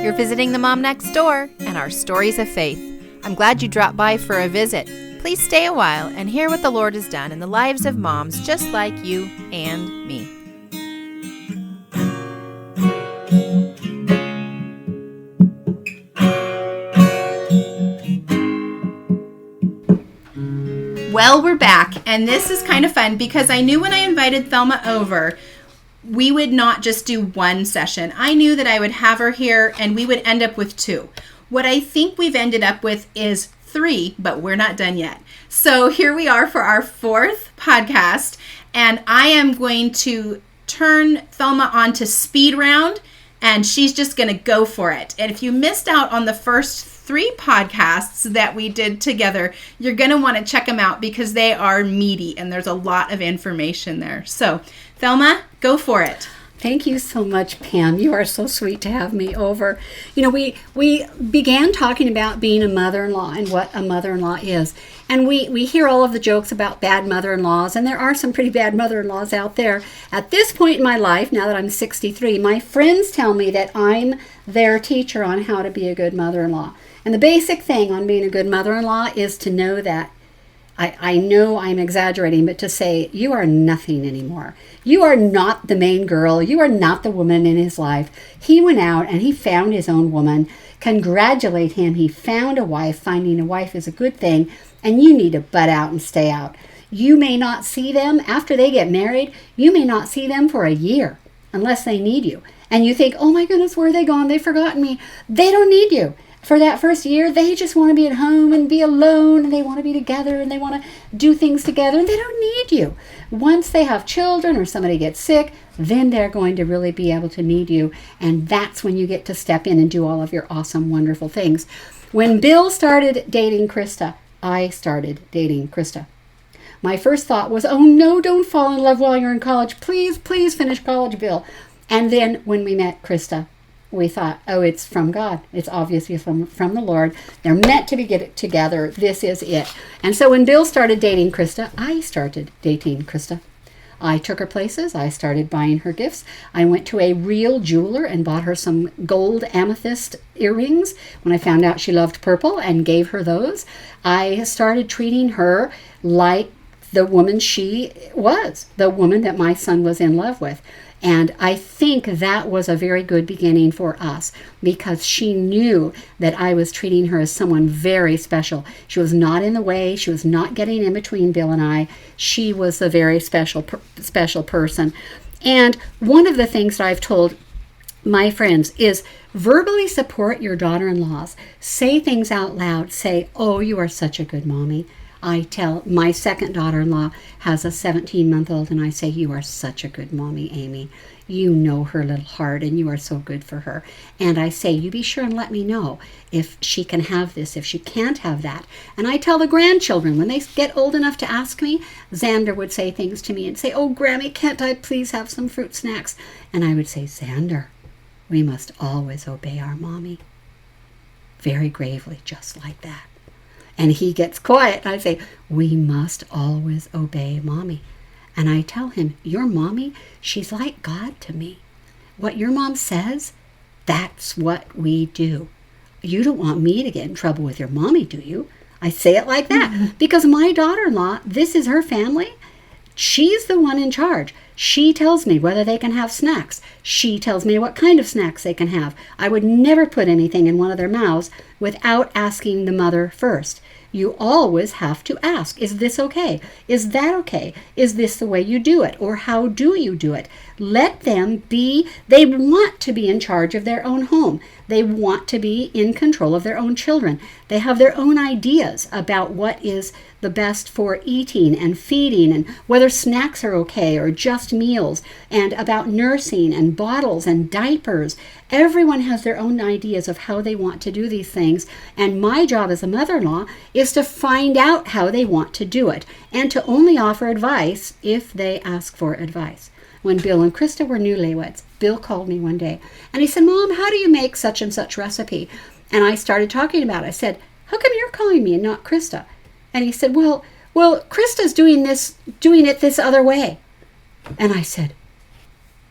You're visiting the Mom Next Door and our stories of faith. I'm glad you dropped by for a visit. Please stay a while and hear what the Lord has done in the lives of moms just like you and me. Well, we're back, and this is kind of fun because I knew when I invited Thelma over, we would not just do one session. I knew that I would have her here and we would end up with 2. What I think we've ended up with is 3, but we're not done yet. So here we are for our 4th podcast, and I am going to turn Thelma on to speed round, and she's just going to go for it. And if you missed out on the first 3 podcasts that we did together, you're going to want to check them out because they are meaty and there's a lot of information there. So, Thelma, go for it. Thank you so much, Pam. You are so sweet to have me over. You know, we began talking about being a mother-in-law and what a mother-in-law is. And we hear all of the jokes about bad mother-in-laws, and there are some pretty bad mother-in-laws out there. At this point in my life, now that I'm 63, my friends tell me that I'm their teacher on how to be a good mother-in-law. And the basic thing on being a good mother-in-law is to know that, I know I'm exaggerating, but to say, you are nothing anymore. You are not the main girl. You are not the woman in his life. He went out and he found his own woman. Congratulate him. He found a wife. Finding a wife is a good thing, and you need to butt out and stay out. You may not see them after they get married. You may not see them for a year unless they need you. And you think, oh my goodness, where are they gone? They've forgotten me. They don't need you. For that first year, they just want to be at home and be alone, and they want to be together, and they want to do things together, and they don't need you. Once they have children or somebody gets sick, then they're going to really be able to need you, and that's when you get to step in and do all of your awesome, wonderful things. When Bill started dating Krista, I started dating Krista. My first thought was, oh no, don't fall in love while you're in college. Please, please finish college, Bill. And then when we met Krista, we thought, oh, it's from God. It's obviously from the Lord. They're meant to be get together. This is it. And so when Bill started dating Krista, I started dating Krista. I took her places. I started buying her gifts. I went to a real jeweler and bought her some gold amethyst earrings when I found out she loved purple and gave her those. I started treating her like the woman she was, the woman that my son was in love with. And I think that was a very good beginning for us because she knew that I was treating her as someone very special. She was not in the way. She was not getting in between Bill and I. She was a very special person. And one of the things that I've told my friends is verbally support your daughter-in-laws. Say things out loud. Say, oh, you are such a good mommy. I tell my second daughter-in-law has a 17-month-old, and I say, you are such a good mommy, Amy. You know her little heart, and you are so good for her. And I say, you be sure and let me know if she can have this, if she can't have that. And I tell the grandchildren, when they get old enough to ask me, Xander would say things to me and say, oh, Grammy, can't I please have some fruit snacks? And I would say, Xander, we must always obey our mommy. Very gravely, just like that. And he gets quiet. I say, we must always obey mommy. And I tell him, your mommy, she's like God to me. What your mom says, that's what we do. You don't want me to get in trouble with your mommy, do you? I say it like that because my daughter-in-law, this is her family. She's the one in charge. She tells me whether they can have snacks. She tells me what kind of snacks they can have. I would never put anything in one of their mouths without asking the mother first. You always have to ask, is this okay? Is that okay? Is this the way you do it? Or how do you do it? Let them be, they want to be in charge of their own home. They want to be in control of their own children. They have their own ideas about what is the best for eating and feeding and whether snacks are okay or just meals, and about nursing and bottles and diapers. Everyone has their own ideas of how they want to do these things, and my job as a mother-in-law is to find out how they want to do it and to only offer advice if they ask for advice. When Bill and Krista were newlyweds, Bill called me one day and he said, Mom, how do you make such and such recipe? And I started talking about it. I said, how come you're calling me and not Krista? And he said, well, Krista's doing it this other way. And I said,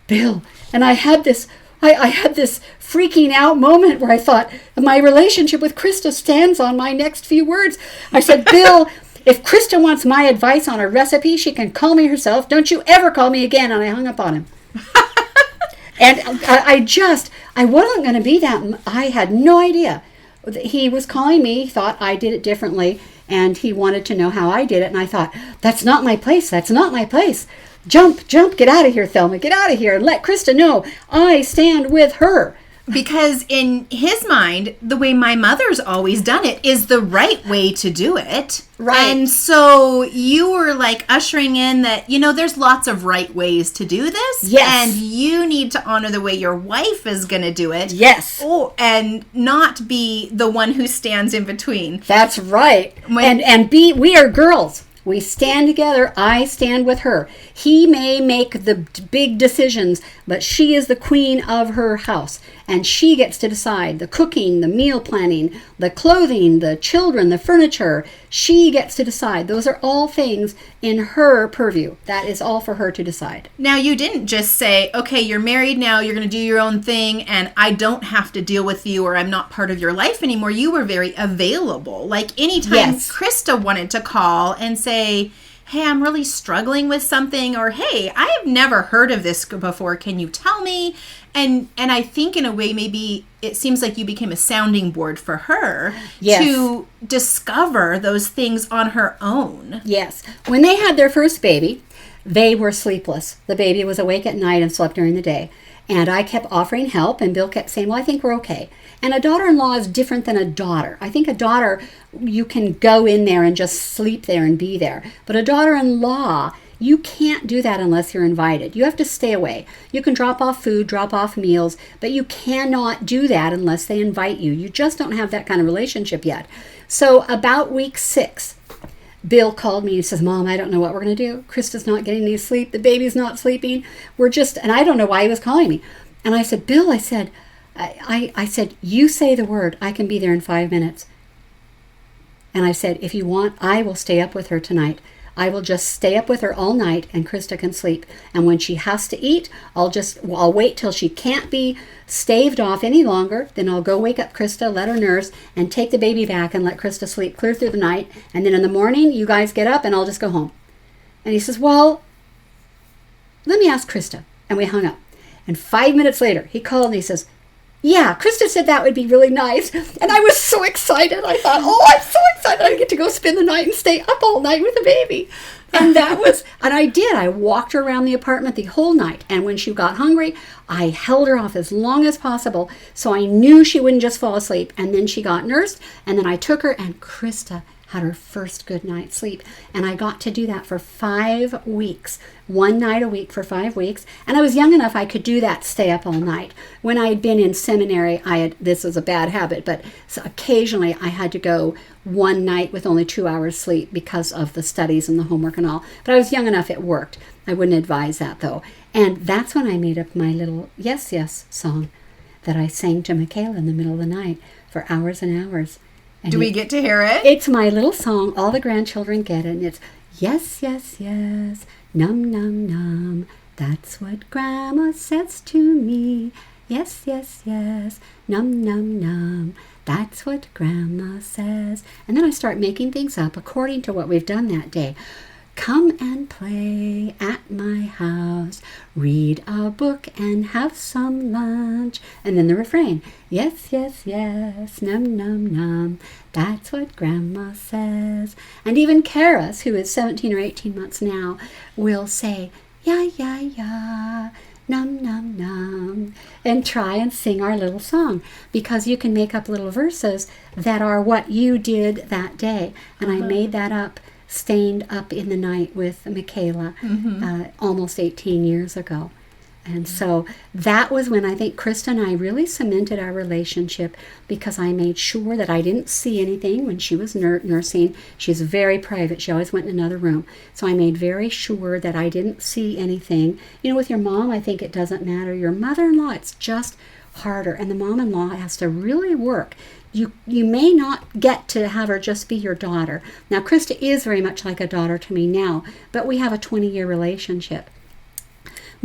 Bill, and I had this I had this freaking out moment where I thought, my relationship with Krista stands on my next few words. I said, Bill, if Krista wants my advice on a recipe, she can call me herself. Don't you ever call me again. And I hung up on him. And I wasn't going to be that. I had no idea. He was calling me, thought I did it differently, and he wanted to know how I did it. And I thought, that's not my place. That's not my place. Jump, get out of here, Thelma. Get out of here and let Krista know I stand with her. Because in his mind, the way my mother's always done it is the right way to do it. Right. And so you were like ushering in that, there's lots of right ways to do this. Yes. And you need to honor the way your wife is going to do it. Yes. Oh, and not be the one who stands in between. That's right. We are girls. We stand together. I stand with her. He may make the big decisions, but she is the queen of her house. And she gets to decide the cooking, the meal planning, the clothing, the children, the furniture. She gets to decide. Those are all things in her purview. That is all for her to decide. Now, you didn't just say, okay, you're married now, you're going to do your own thing, and I don't have to deal with you, or I'm not part of your life anymore. You were very available. Like anytime Yes. Krista wanted to call and say, hey, I'm really struggling with something, or hey, I've never heard of this before, can you tell me? And I think in a way, maybe it seems like you became a sounding board for her. Yes. To discover those things on her own. Yes. When they had their first baby, they were sleepless. The baby was awake at night and slept during the day. And I kept offering help, and Bill kept saying, well, I think we're okay. And a daughter-in-law is different than a daughter. I think a daughter, you can go in there and just sleep there and be there. But a daughter-in-law, you can't do that unless you're invited. You have to stay away. You can drop off food, drop off meals, but you cannot do that unless they invite you. You just don't have that kind of relationship yet. So about week 6, Bill called me and says, Mom, I don't know what we're going to do. Krista's not getting any sleep. The baby's not sleeping. And I don't know why he was calling me. And I said, Bill, I said, you say the word. I can be there in 5 minutes. And I said, if you want, I will stay up with her tonight. I will just stay up with her all night and Krista can sleep. And when she has to eat, I'll wait till she can't be staved off any longer. Then I'll go wake up Krista, let her nurse, and take the baby back and let Krista sleep clear through the night. And then in the morning, you guys get up and I'll just go home. And he says, well, let me ask Krista. And we hung up. And 5 minutes later, he called and he says, yeah, Krista said that would be really nice. And I was so excited. I thought, I'm so excited. I get to go spend the night and stay up all night with the baby. And I did. I walked her around the apartment the whole night. And when she got hungry, I held her off as long as possible so I knew she wouldn't just fall asleep. And then she got nursed. And then I took her, and Krista had her first good night's sleep. And I got to do that for 5 weeks, 1 night a week for 5 weeks. And I was young enough I could do that, stay up all night. When I had been in seminary, this was a bad habit, but so occasionally I had to go 1 night with only 2 hours sleep because of the studies and the homework and all. But I was young enough it worked. I wouldn't advise that though. And that's when I made up my little Yes, Yes song that I sang to Michaela in the middle of the night for hours and hours. And do we get to hear it? It's my little song. All the grandchildren get it. And it's yes, yes, yes, num, num, num. That's what Grandma says to me. Yes, yes, yes, num, num, num. That's what Grandma says. And then I start making things up according to what we've done that day. Come and play at my house, read a book and have some lunch. And then the refrain, yes, yes, yes, num, num, num. That's what Grandma says. And even Karis, who is 17 or 18 months now, will say, yeah, yeah, yeah, num, num, num, and try and sing our little song, because you can make up little verses that are what you did that day. And I made that up, staying up in the night with Michaela almost 18 years ago. And so that was when I think Krista and I really cemented our relationship, because I made sure that I didn't see anything when she was nursing. She's very private. She always went in another room. So I made very sure that I didn't see anything. You know, with your mom, I think it doesn't matter. Your mother-in-law, it's just harder. And the mom-in-law has to really work. You may not get to have her just be your daughter. Now, Krista is very much like a daughter to me now, but we have a 20-year relationship.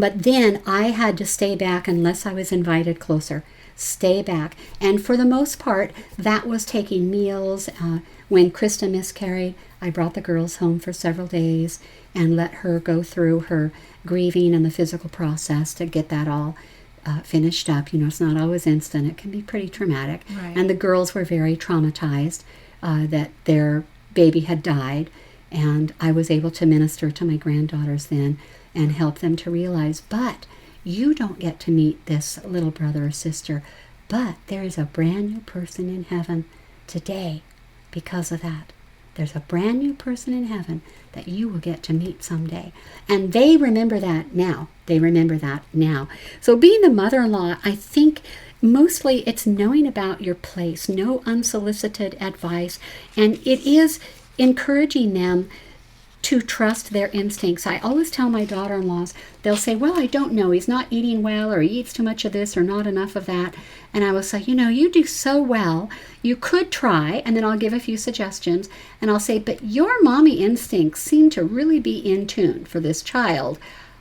But then I had to stay back unless I was invited closer. Stay back. And for the most part, that was taking meals. When Krista miscarried, I brought the girls home for several days and let her go through her grieving and the physical process to get that all finished up. It's not always instant. It can be pretty traumatic. Right. And the girls were very traumatized that their baby had died. And I was able to minister to my granddaughters then and help them to realize, but you don't get to meet this little brother or sister, but there is a brand new person in heaven today because of that. There's a brand new person in heaven that you will get to meet someday. And they remember that now. So being the mother-in-law, I think mostly it's knowing about your place, no unsolicited advice, and it is encouraging them to trust their instincts. I always tell my daughter-in-laws, they'll say, well, I don't know, he's not eating well, or he eats too much of this or not enough of that. And I will say, you do so well, you could try, and then I'll give a few suggestions, and I'll say, but your mommy instincts seem to really be in tune for this child.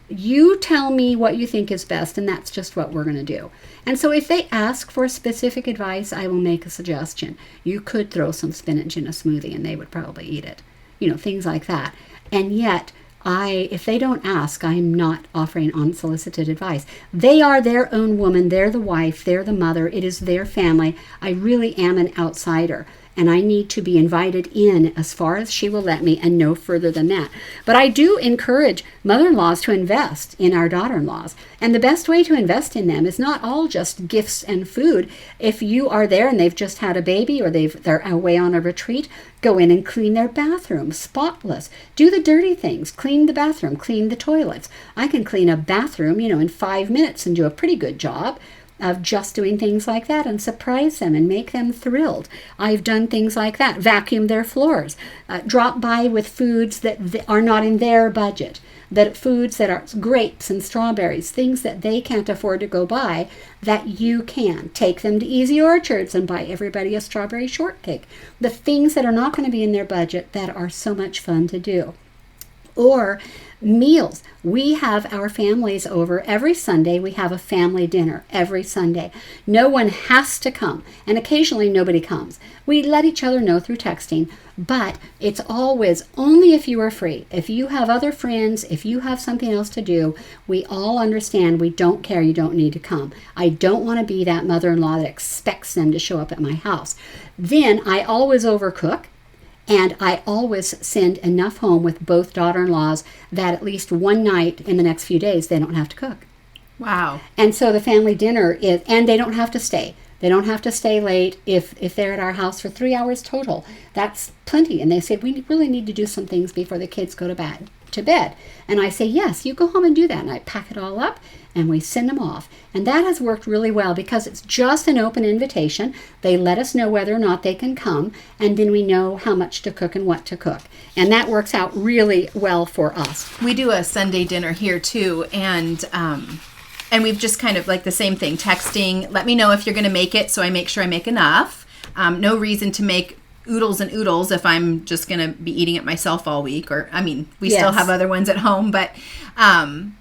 You tell me what you think is best, and that's just what we're going to do. And so if they ask for specific advice, I will make a suggestion. You could throw some spinach in a smoothie, and they would probably eat it. Things like that. And yet, if they don't ask, I'm not offering unsolicited advice. They are their own woman. They're the wife. They're the mother. It is their family. I really am an outsider, and I need to be invited in as far as she will let me and no further than that. But I do encourage mother-in-laws to invest in our daughter-in-laws. And the best way to invest in them is not all just gifts and food. If you are there and they've just had a baby or they're away on a retreat, go in and clean their bathroom, spotless. Do the dirty things. Clean the bathroom, clean the toilets. I can clean a bathroom, in 5 minutes and do a pretty good job of just doing things like that and surprise them and make them thrilled. I've done things like that. Vacuum their floors. Drop by with foods that are not in their budget. Foods that are grapes and strawberries, things that they can't afford to go buy, that you can. Take them to Easy Orchards and buy everybody a strawberry shortcake. The things that are not going to be in their budget that are so much fun to do. Or meals. We have our families over every Sunday. We have a family dinner every Sunday. No one has to come, and occasionally nobody comes. We let each other know through texting, but it's always only if you are free. If you have other friends, if you have something else to do, we all understand. We don't care. You don't need to come. I don't want to be that mother-in-law that expects them to show up at my house. Then I always overcook. And I always send enough home with both daughter-in-laws that at least one night in the next few days, they don't have to cook. Wow. And so the family dinner is, and they don't have to stay. They don't have to stay late if they're at our house for 3 hours total. That's plenty. And they say, we really need to do some things before the kids go to bed. And I say, yes, you go home and do that. And I pack it all up and we send them off. And that has worked really well because it's just an open invitation. They let us know whether or not they can come, and then we know how much to cook and what to cook. And that works out really well for us. We do a Sunday dinner here too, and we've just kind of like the same thing, texting, let me know if you're going to make it so I make sure I make enough. No reason to make oodles and oodles if I'm just going to be eating it myself all week. Or, we still have other ones at home, but, and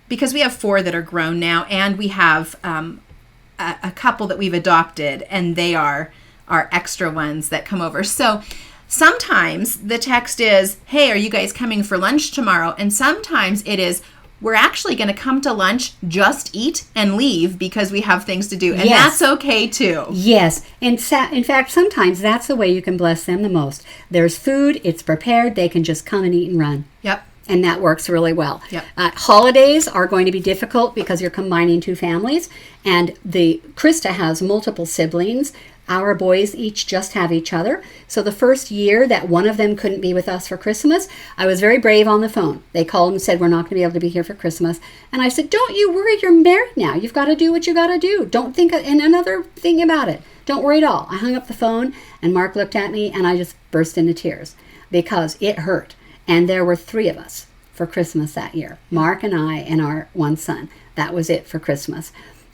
because we have 4 that are grown now, and we have a couple that we've adopted, and they are our extra ones that come over. So sometimes the text is, hey, are you guys coming for lunch tomorrow? And sometimes it is, we're actually going to come to lunch, just eat, and leave because we have things to do. And that's okay, too. Yes. In fact, sometimes that's the way you can bless them the most. There's food, it's prepared, they can just come and eat and run. Yep. And that works really well. Yep. Holidays are going to be difficult because you're combining 2 families. And Krista has multiple siblings. Our boys each just have each other. So the first year that one of them couldn't be with us for Christmas, I was very brave on the phone. They called and said, we're not going to be able to be here for Christmas. And I said, don't you worry, you're married now. You've got to do what you got to do. Don't think and another thing about it. Don't worry at all. I hung up the phone and Mark looked at me and I just burst into tears because it hurt. And there were 3 of us for Christmas that year. Mark and I and our one son. That was it for Christmas.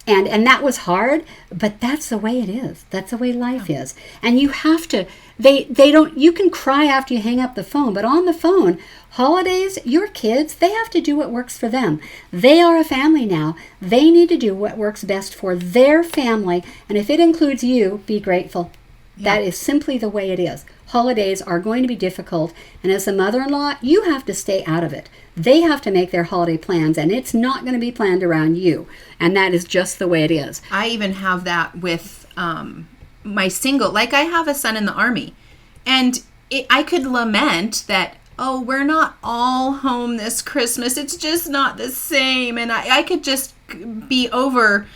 And that was hard, but that's the way it is. That's the way life is. And you have to, they don't, you can cry after you hang up the phone, but on the phone, holidays, your kids, they have to do what works for them. They are a family now. They need to do what works best for their family. And if it includes you, be grateful. Yeah. That is simply the way it is. Holidays are going to be difficult, and as a mother-in-law, you have to stay out of it. They have to make their holiday plans, and it's not going to be planned around you, and that is just the way it is. I even have that with my single, like I have a son in the Army, and I could lament that, oh, we're not all home this Christmas, it's just not the same, and I could just be over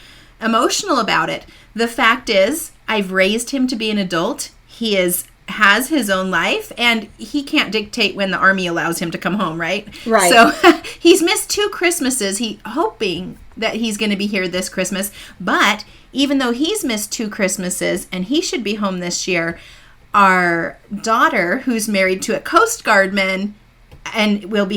emotional about it. The fact is, I've raised him to be an adult. He has his own life, and he can't dictate when the Army allows him to come home, right? Right. So he's missed 2 Christmases. He's hoping that he's going to be here this Christmas. But even though he's missed 2 Christmases and he should be home this year, our daughter, who's married to a Coast Guardman, and we'll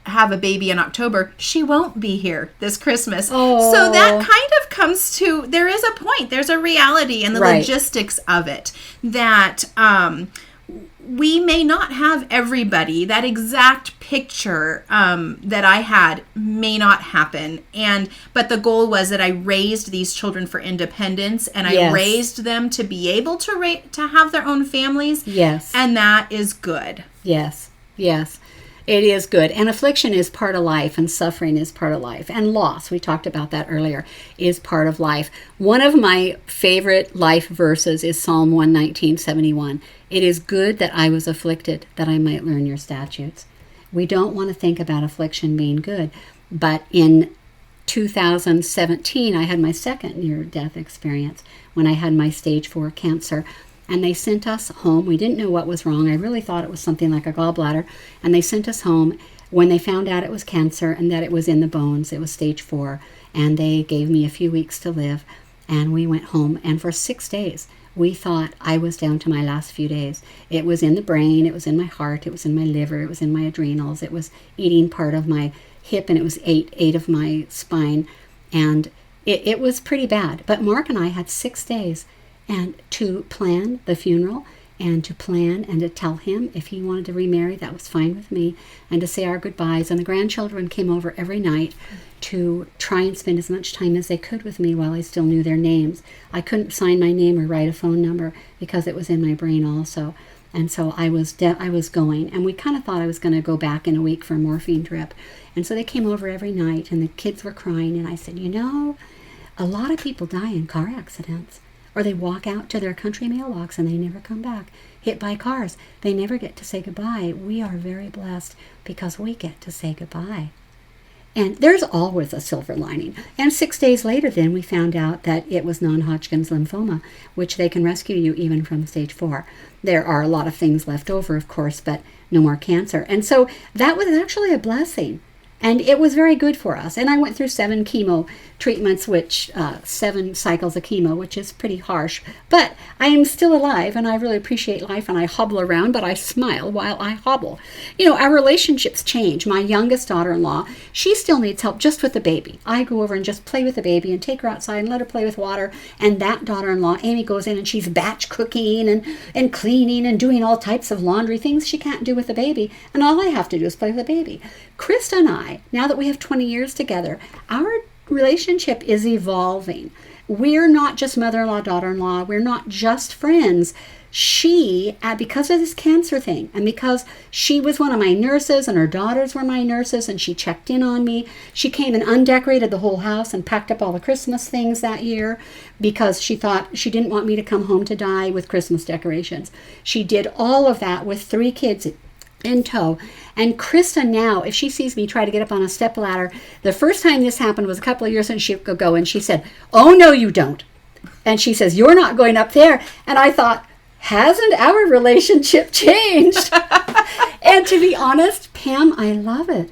have a baby in October, she won't be here this Christmas. Oh. So that kind of comes to, there is a point, there's a reality in the logistics of it, that we may not have everybody. That exact picture that I had may not happen. But the goal was that I raised these children for independence, and I raised them to be able to have their own families. Yes. And that is good. Yes. Yes, it is good. And affliction is part of life, and suffering is part of life. And loss, we talked about that earlier, is part of life. One of my favorite life verses is Psalm 119:71. It is good that I was afflicted, that I might learn your statutes. We don't want to think about affliction being good. But in 2017, I had my second near-death experience when I had my stage 4 cancer. And they sent us home. We didn't know what was wrong. I really thought it was something like a gallbladder. And they sent us home when they found out it was cancer and that it was in the bones. It was stage 4. And they gave me a few weeks to live. And we went home. And for 6 days, we thought I was down to my last few days. It was in the brain. It was in my heart. It was in my liver. It was in my adrenals. It was eating part of my hip. And it was eight of my spine. And it was pretty bad. But Mark and I had 6 days and to plan the funeral, and to plan and to tell him if he wanted to remarry, that was fine with me, and to say our goodbyes. And the grandchildren came over every night to try and spend as much time as they could with me while I still knew their names. I couldn't sign my name or write a phone number because it was in my brain also. And so I was going, and we kind of thought I was going to go back in a week for a morphine drip. And so they came over every night, and the kids were crying, and I said, a lot of people die in car accidents. Or they walk out to their country mailbox and they never come back, hit by cars. They never get to say goodbye. We are very blessed because we get to say goodbye. And there's always a silver lining. And 6 days later then we found out that it was non-Hodgkin's lymphoma, which they can rescue you even from stage 4. There are a lot of things left over, of course, but no more cancer. And so that was actually a blessing. And it was very good for us. And I went through 7 chemo treatments, 7 cycles of chemo, which is pretty harsh. But I am still alive, and I really appreciate life, and I hobble around, but I smile while I hobble. Our relationships change. My youngest daughter-in-law, she still needs help just with the baby. I go over and just play with the baby and take her outside and let her play with water. And that daughter-in-law, Amy, goes in and she's batch cooking and cleaning and doing all types of laundry things she can't do with the baby. And all I have to do is play with the baby. Krista and I, now that we have 20 years together, our relationship is evolving. We're not just mother-in-law, daughter-in-law. We're not just friends. She, because of this cancer thing, and because she was one of my nurses and her daughters were my nurses and she checked in on me, she came and undecorated the whole house and packed up all the Christmas things that year because she thought she didn't want me to come home to die with Christmas decorations. She did all of that with 3 kids in tow. And Krista now, if she sees me try to get up on a stepladder, the first time this happened was a couple of years ago, and she said, "Oh, no, you don't." And she says, "You're not going up there." And I thought, hasn't our relationship changed? And to be honest, Pam, I love it.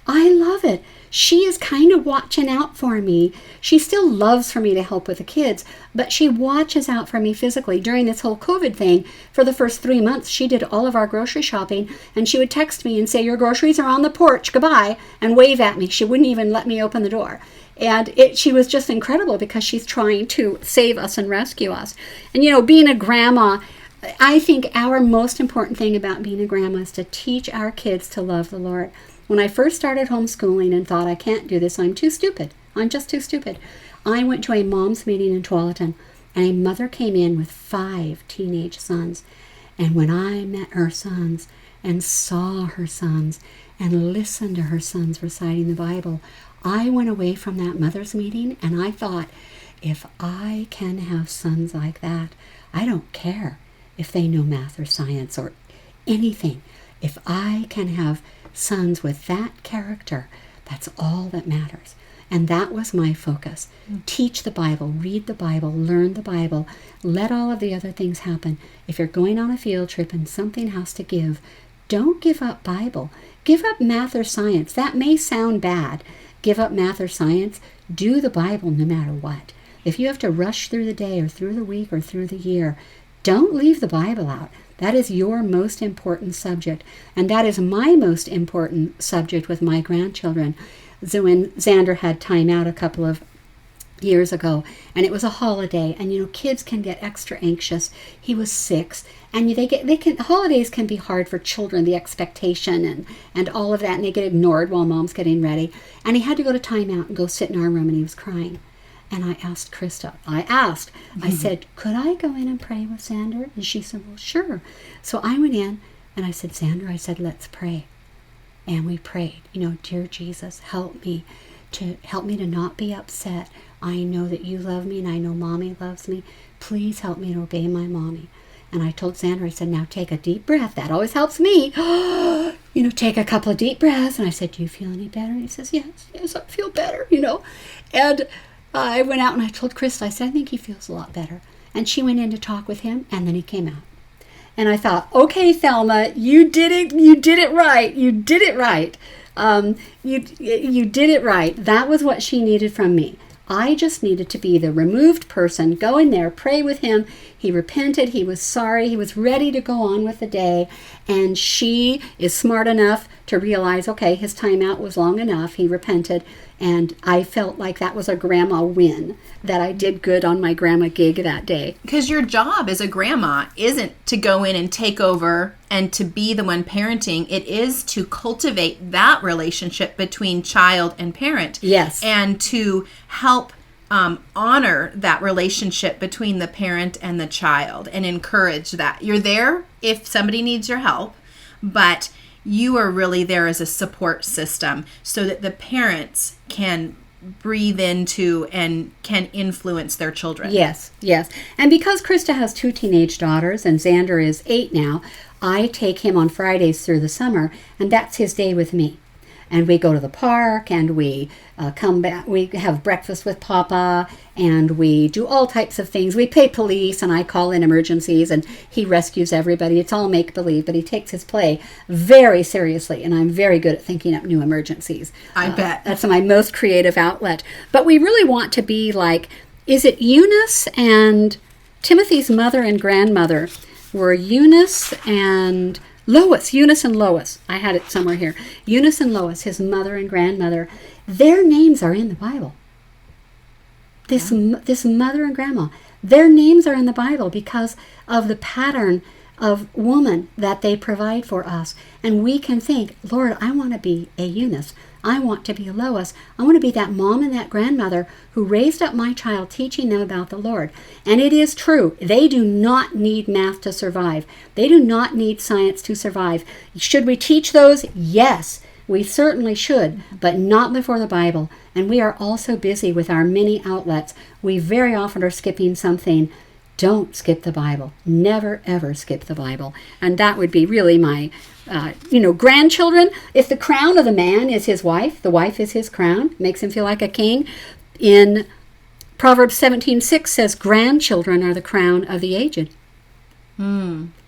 I love it. She is kind of watching out for me. She still loves for me to help with the kids, but she watches out for me physically. During this whole COVID thing, for the first 3 months, she did all of our grocery shopping, and she would text me and say, "Your groceries are on the porch, goodbye," and wave at me. She wouldn't even let me open the door. And she was just incredible because she's trying to save us and rescue us. And, being a grandma, I think our most important thing about being a grandma is to teach our kids to love the Lord. When I first started homeschooling and thought, I can't do this, I'm too stupid. I'm just too stupid. I went to a mom's meeting in Tualatin, and a mother came in with 5 teenage sons. And when I met her sons and saw her sons and listened to her sons reciting the Bible, I went away from that mother's meeting and I thought, if I can have sons like that, I don't care if they know math or science or anything. If I can have sons with that character, that's all that matters. And that was my focus. Teach the Bible, read the Bible, learn the Bible, let all of the other things happen. If you're going on a field trip and something has to give, don't give up Bible. Give up math or science. That may sound bad. Give up math or science. Do the Bible no matter what. If you have to rush through the day or through the week or through the year, don't leave the Bible out. That is your most important subject. And that is my most important subject with my grandchildren. So when Xander had time out a couple of years ago, and it was a holiday, and kids can get extra anxious. He was 6, and holidays can be hard for children, the expectation and all of that, and they get ignored while mom's getting ready. And he had to go to time out and go sit in our room, and he was crying. And I asked Krista, I said, could I go in and pray with Xander? And she said, well, sure. So I went in and I said, Xander, let's pray. And we prayed, dear Jesus, help me to not be upset. I know that you love me and I know mommy loves me. Please help me to obey my mommy. And I told Xander, I said, now take a deep breath. That always helps me. Take a couple of deep breaths. And I said, do you feel any better? And he says, yes, I feel better, And I went out and I told Krista, I said, I think he feels a lot better. And she went in to talk with him, and then he came out. And I thought, okay, Thelma, you did it right. You did it right. You did it right. That was what she needed from me. I just needed to be the removed person, go in there, pray with him. He repented. He was sorry. He was ready to go on with the day. And she is smart enough to realize, okay, his time out was long enough. He repented. And I felt like that was a grandma win, that I did good on my grandma gig that day. Because your job as a grandma isn't to go in and take over and to be the one parenting. It is to cultivate that relationship between child and parent. Yes. And to help honor that relationship between the parent and the child and encourage that. You're there if somebody needs your help, but you are really there as a support system so that the parents can breathe into and can influence their children. Yes. And because Krista has 2 teenage daughters and Xander is 8 now, I take him on Fridays through the summer, and that's his day with me. And we go to the park, and we come back. We have breakfast with Papa, and we do all types of things. We play police, and I call in emergencies, and he rescues everybody. It's all make-believe, but he takes his play very seriously, and I'm very good at thinking up new emergencies. I bet. That's my most creative outlet. But we really want to be like, is it Eunice and Timothy's mother and grandmother were Eunice and Lois. I had it somewhere here. Eunice and Lois, his mother and grandmother, their names are in the Bible. This mother and grandma, their names are in the Bible because of the pattern of woman that they provide for us. And we can think, Lord, I want to be a Eunice. I want to be a Lois. I want to be that mom and that grandmother who raised up my child, teaching them about the Lord. And it is true. They do not need math to survive. They do not need science to survive. Should we teach those? Yes, we certainly should, but not before the Bible. And we are also busy with our many outlets. We very often are skipping something. Don't skip the Bible. Never, ever skip the Bible. And that would be really my, grandchildren. If the crown of the man is his wife, the wife is his crown, makes him feel like a king. In Proverbs 17:6 says, grandchildren are the crown of the aged.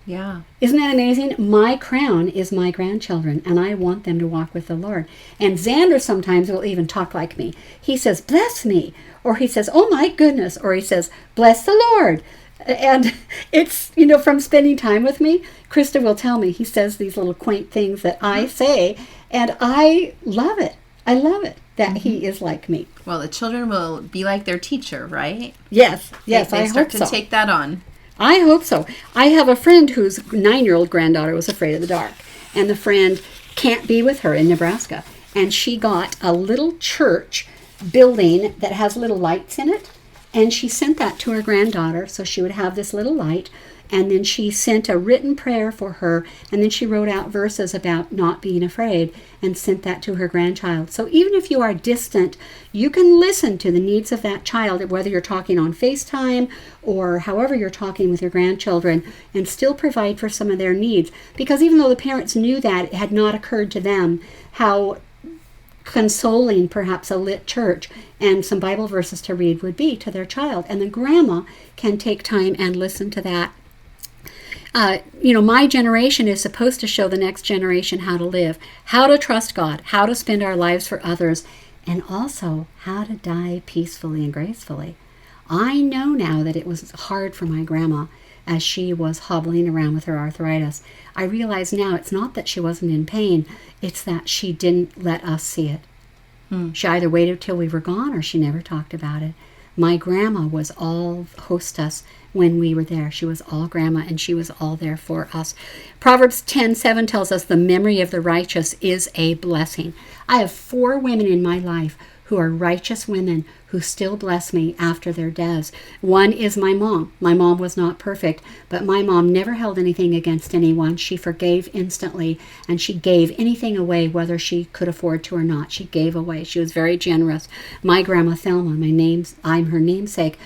Yeah. Isn't that amazing? My crown is my grandchildren, and I want them to walk with the Lord. And Xander sometimes will even talk like me. He says, bless me. Or he says, oh my goodness. Or he says, bless the Lord. And it's, from spending time with me, Krista will tell me, he says these little quaint things that I say, and I love it. I love it that he is like me. Well, the children will be like their teacher, right? Yes, They I start hope so. to take that on. I hope so. I have a friend whose 9-year-old granddaughter was afraid of the dark, and the friend can't be with her in Nebraska. And she got a little church building that has little lights in it, and she sent that to her granddaughter so she would have this little light. And then she sent a written prayer for her, and then she wrote out verses about not being afraid and sent that to her grandchild. So even if you are distant, you can listen to the needs of that child, whether you're talking on FaceTime or however you're talking with your grandchildren, and still provide for some of their needs. Because even though the parents knew that, it had not occurred to them how consoling perhaps a lit church and some Bible verses to read would be to their child. And the grandma can take time and listen to that. My generation is supposed to show the next generation how to live, how to trust God, how to spend our lives for others, and also how to die peacefully and gracefully. I know now that it was hard for my grandma as she was hobbling around with her arthritis. I realize now it's not that she wasn't in pain, it's that she didn't let us see it. She either waited till we were gone or she never talked about it. My grandma was all hostess when we were there. She was all grandma, and she was all there for us. Proverbs 10:7 tells us the memory of the righteous is a blessing. I have 4 women in my life who are righteous women who still bless me after their deaths. One is my mom. My mom was not perfect, but my mom never held anything against anyone. She forgave instantly, and she gave anything away, whether she could afford to or not. She gave away. She was very generous. My grandma Thelma, I'm her namesake.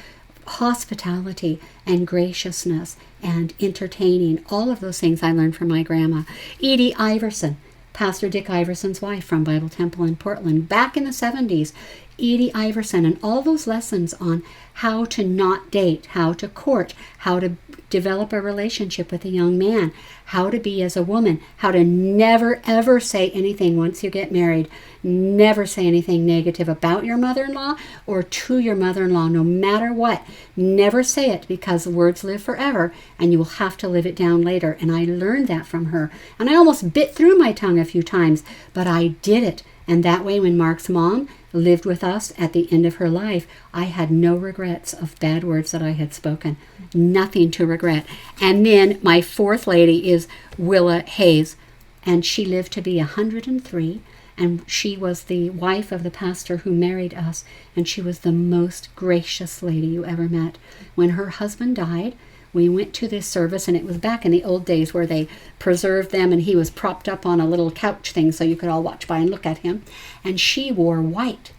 Hospitality and graciousness and entertaining, all of those things I learned from my grandma. Edie Iverson, Pastor Dick Iverson's wife from Bible Temple in Portland, back in the 70s. Edie Iverson, and all those lessons on how to not date, how to court, how to develop a relationship with a young man, how to be as a woman, how to never ever say anything once you get married. Never say anything negative about your mother-in-law or to your mother-in-law, no matter what. Never say it, because words live forever and you will have to live it down later. And I learned that from her. And I almost bit through my tongue a few times, but I did it. And that way, when Mark's mom lived with us at the end of her life, I had no regrets of bad words that I had spoken. Nothing to regret. And then my 4th lady is Willa Hayes, and she lived to be 103. And she was the wife of the pastor who married us, and she was the most gracious lady you ever met. When her husband died, we went to this service, and it was back in the old days where they preserved them, and he was propped up on a little couch thing so you could all watch by and look at him. And she wore white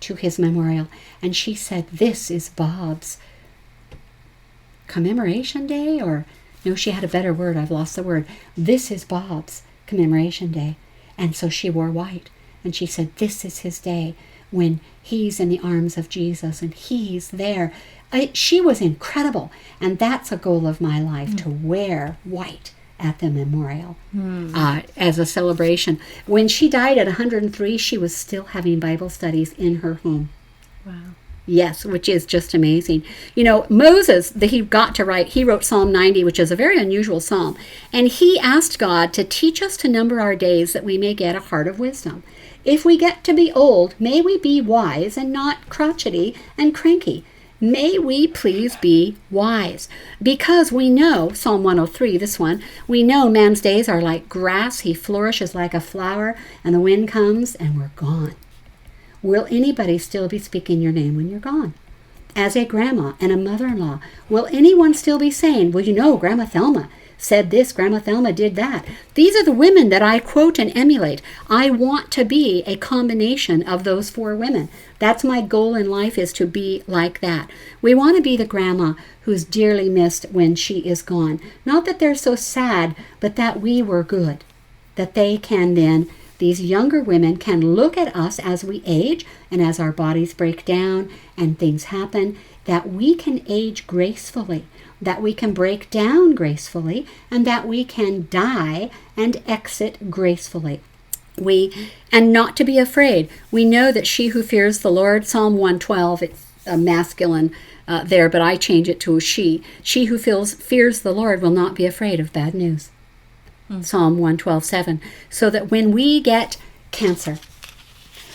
to his memorial, and she said, "This is Bob's commemoration day," or no, she had a better word. I've lost the word. "This is Bob's commemoration day." And so she wore white, and she said, "This is his day when he's in the arms of Jesus and he's there." She was incredible, and that's a goal of my life, to wear white at the memorial as a celebration. When she died at 103, she was still having Bible studies in her home. Wow. Yes, which is just amazing. Moses, he wrote Psalm 90, which is a very unusual psalm. And he asked God to teach us to number our days that we may get a heart of wisdom. If we get to be old, may we be wise and not crotchety and cranky. May we please be wise. Because we know, Psalm 103, this one, we know man's days are like grass. He flourishes like a flower, and the wind comes and we're gone. Will anybody still be speaking your name when you're gone? As a grandma and a mother-in-law, will anyone still be saying, "Well, Grandma Thelma said this, Grandma Thelma did that"? These are the women that I quote and emulate. I want to be a combination of those 4 women. That's my goal in life, is to be like that. We want to be the grandma who's dearly missed when she is gone. Not that they're so sad, but that we were good. That they can then, these younger women can look at us as we age and as our bodies break down and things happen, that we can age gracefully, that we can break down gracefully, and that we can die and exit gracefully. And not to be afraid. We know that she who fears the Lord, Psalm 112, it's a masculine there, but I change it to a she. She who fears the Lord will not be afraid of bad news. Psalm 112:7. So that when we get cancer,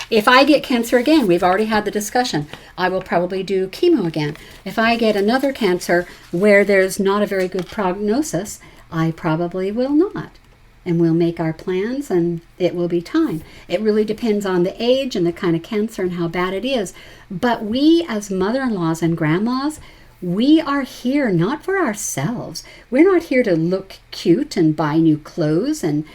If I get cancer again, we've already had the discussion, I will probably do chemo again. If I get another cancer where there's not a very good prognosis, I probably will not. And we'll make our plans, and it will be time. It really depends on the age and the kind of cancer and how bad it is. But we as mother-in-laws and grandmas, we are here not for ourselves. We're not here to look cute and buy new clothes and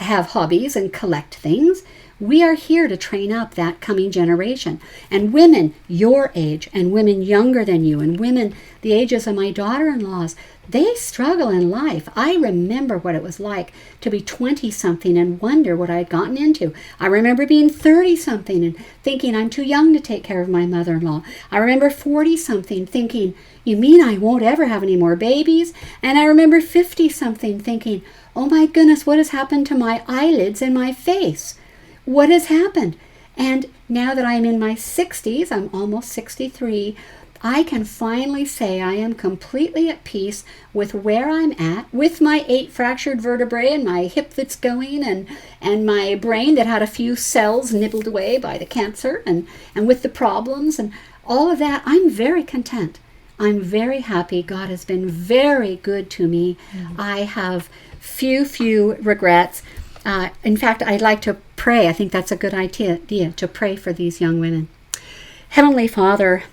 have hobbies and collect things. We are here to train up that coming generation. And women your age and women younger than you and women the ages of my daughter-in-laws, they struggle in life. I remember what it was like to be 20-something and wonder what I'd gotten into. I remember being 30-something and thinking I'm too young to take care of my mother-in-law. I remember 40-something thinking, you mean I won't ever have any more babies? And I remember 50-something thinking, oh my goodness, what has happened to my eyelids and my face? What has happened? And now that I'm in my 60s, I'm almost 63, I can finally say I am completely at peace with where I'm at, with my 8 fractured vertebrae and my hip that's going and my brain that had a few cells nibbled away by the cancer and with the problems and all of that. I'm very content. I'm very happy. God has been very good to me. Mm-hmm. I have few regrets. In fact, I'd like to pray. I think that's a good idea to pray for these young women. Heavenly Father,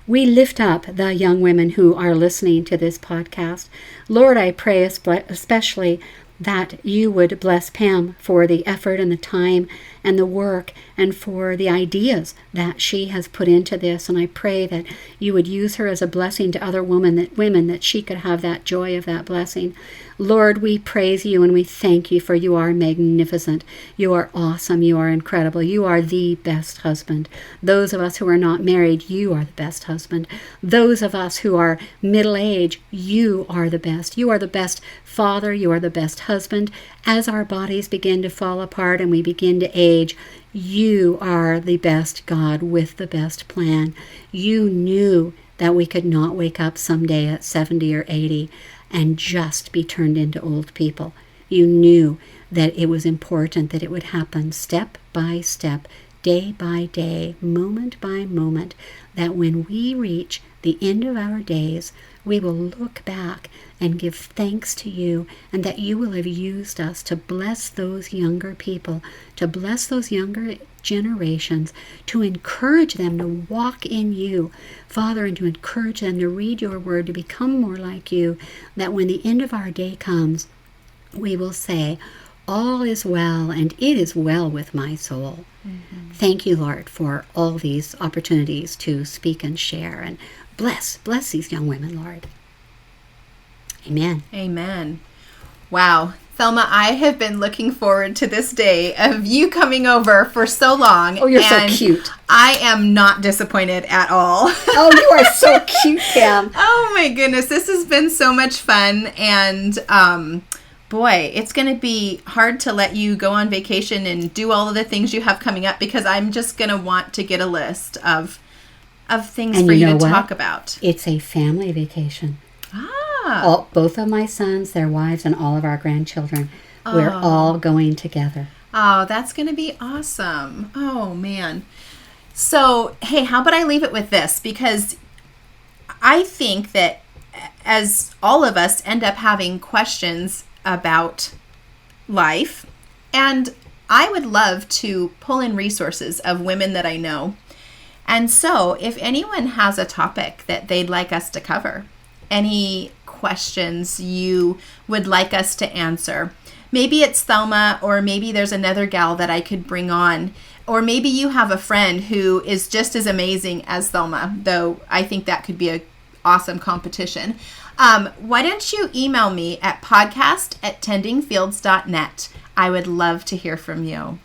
we lift up the young women who are listening to this podcast. Lord, I pray especially that you would bless Pam for the effort and the time and the work and for the ideas that she has put into this. And I pray that you would use her as a blessing to other women, that she could have that joy of that blessing. Lord, we praise you and we thank you, for you are magnificent. You are awesome. You are incredible. You are the best husband. Those of us who are not married, you are the best husband. Those of us who are middle-aged, you are the best. You are the best father. You are the best husband. As our bodies begin to fall apart and we begin to age, you are the best God with the best plan. You knew that we could not wake up someday at 70 or 80 and just be turned into old people. You knew that it was important that it would happen step by step, day by day, moment by moment, that when we reach the end of our days, we will look back and give thanks to you, and that you will have used us to bless those younger people, to bless those younger generations, to encourage them to walk in you, Father, and to encourage them to read your word, to become more like you, that when the end of our day comes, we will say, all is well, and it is well with my soul. Mm-hmm. Thank you, Lord, for all these opportunities to speak and share, and bless these young women, Lord. Amen. Amen. Wow. Thelma, I have been looking forward to this day of you coming over for so long. Oh, you're so cute. I am not disappointed at all. Oh, you are so cute, Pam. Oh, my goodness. This has been so much fun. And, boy, it's going to be hard to let you go on vacation and do all of the things you have coming up, because I'm just going to want to get a list of things for you to talk about. It's a family vacation. Ah. Both of my sons, their wives, and all of our grandchildren. We're all going together. Oh, that's going to be awesome. Oh, man. So, hey, how about I leave it with this? Because I think that as all of us end up having questions about life, and I would love to pull in resources of women that I know. And so if anyone has a topic that they'd like us to cover, any questions you would like us to answer, maybe it's Thelma, or maybe there's another gal that I could bring on, or maybe you have a friend who is just as amazing as Thelma, though I think that could be an awesome competition. Why don't you email me at podcast@tendingfields.net. I would love to hear from you.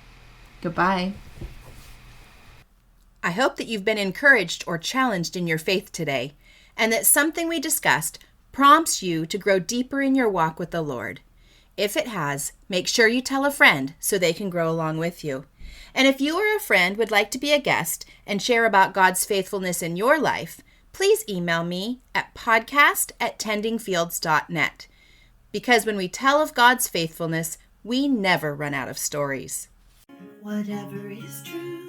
Goodbye. I hope that you've been encouraged or challenged in your faith today, and that something we discussed prompts you to grow deeper in your walk with the Lord. If it has, make sure you tell a friend so they can grow along with you. And if you or a friend would like to be a guest and share about God's faithfulness in your life, please email me at podcast@tendingfields.net. Because when we tell of God's faithfulness, we never run out of stories. Whatever is true.